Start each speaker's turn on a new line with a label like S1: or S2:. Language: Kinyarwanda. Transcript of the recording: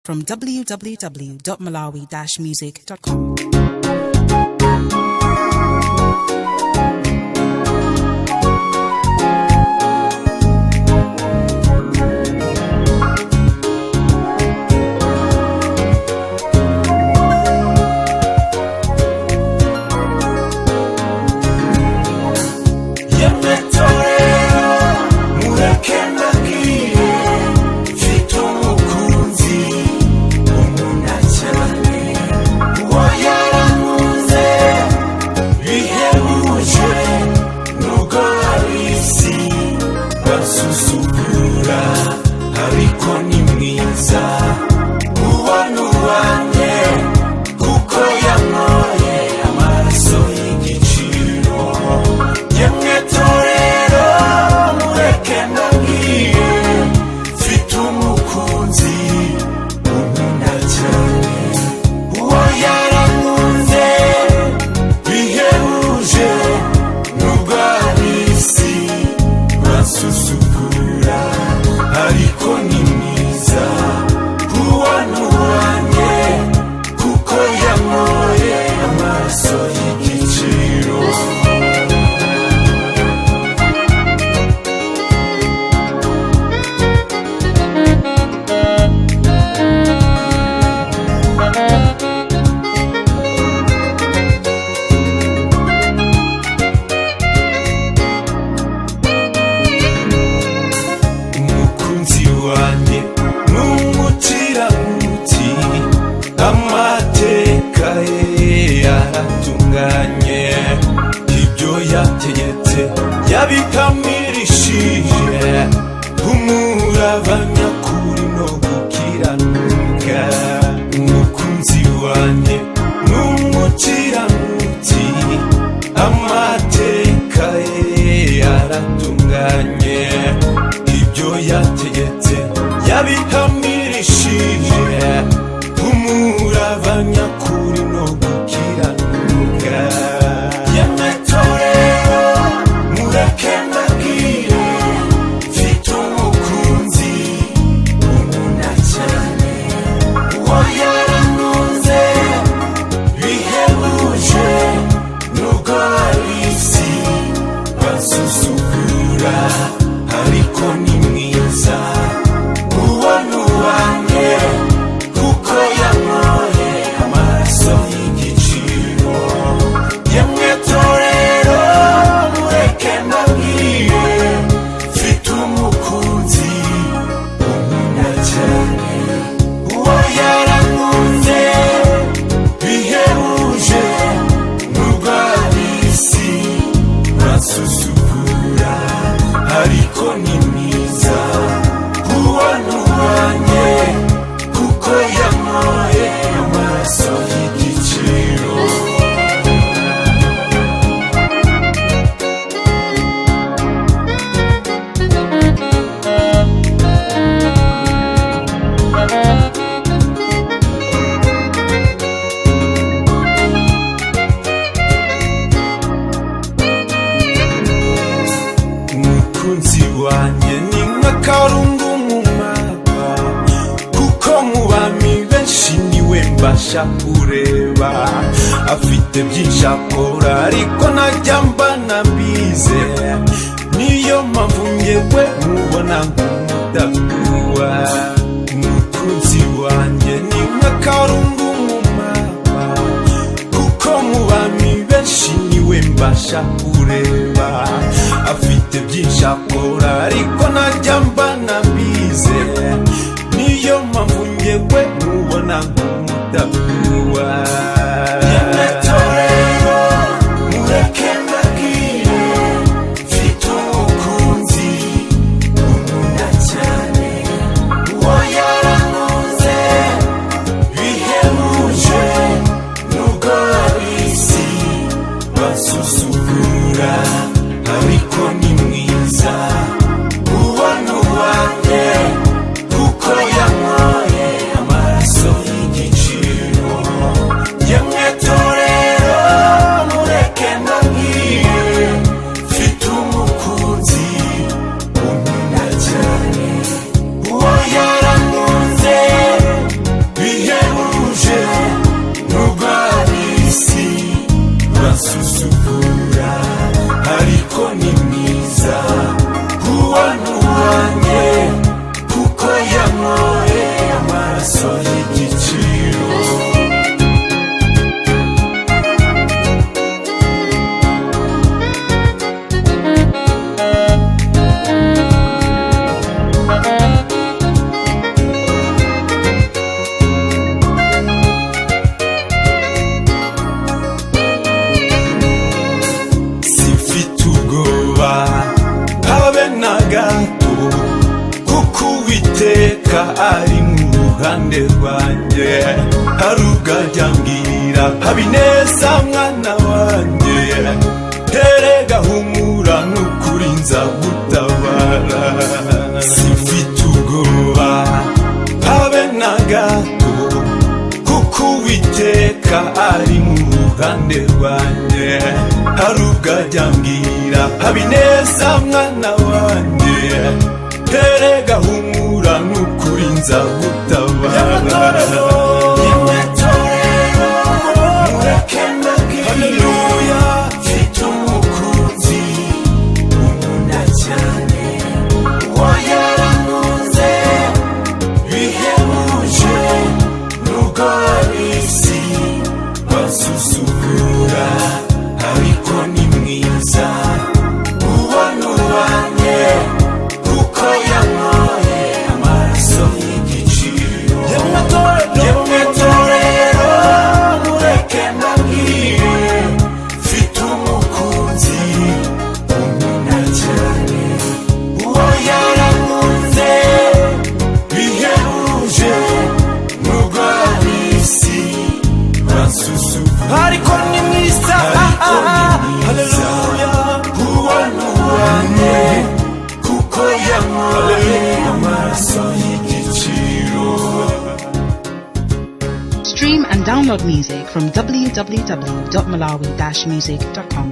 S1: from www.malawi-music.com.
S2: Yabikamirishije umurabanya kuri no gukiranuka umukunzi wanjye n'umukiranutsi amateka ye yaratunganye ibyo yategetse yabikamirishije umurabanya kuri no gukiranuka ariko ni mwiza ubona uwanjye kuko yanyoye amaraso y'igiciro yemwe torero mureke mbabwire mfite umukunzi unkunda cyane uwo yarankunze bihebuje nubwo ab'isi basusukura ariko ni mwiza kubona uwanjye kuko yanyoye amaraso y'igiciro umukunzi wanjye ni nk'akarungu mu mapa kuko mu bami benshi niwe mbasha kureba afite byinshi akora ariko ntajya mbana mbize niyo mpamvu njyewe mubona nk'umudakuwa umukunzi wanjye ni nk'akarungu mu mapa kuko mu bami benshi niwe mbasha kureba afite byinshi akora ariko ntajya mbana mbize niyo mpamvu njyewe mubona nk'umudakuwa yemwe torero mureke mbabwire mfite umukunzi unkunda cyane uwo yarankunze bihebuje nubwo ab'isi basusukura ariko ni mwiza ubona uwanjye kuko yanyoye amaraso y'igiciro rwanjye harugajyangira habineza mwana wanjye erega humura nukuri nzagutabara simfite ubwoba habe na gato kuko Uwiteka ari mu ruhande rwanjye harugajyangira habineza mwana wanjye erega humura nukuri nzagutabara yemwe torero mureke mbabwire mfite umukunzi unkunda cyane uwo yarankunze bihebuje nubwo ab'isi basusugura ariko ni mwiza uwo ni uwanjye kuko yanyoye amaraso y'igiciro yemwe torero mureke mbabwire mfite umukunzi unkunda cyane uwo yarankunze bihebuje nubwo ab'isi basusugura ariko ni mwiza haleluya uwo ni uwanjye kuko yanyoye amaraso y'igiciro.
S1: Stream and download music from www.malawi-music.com.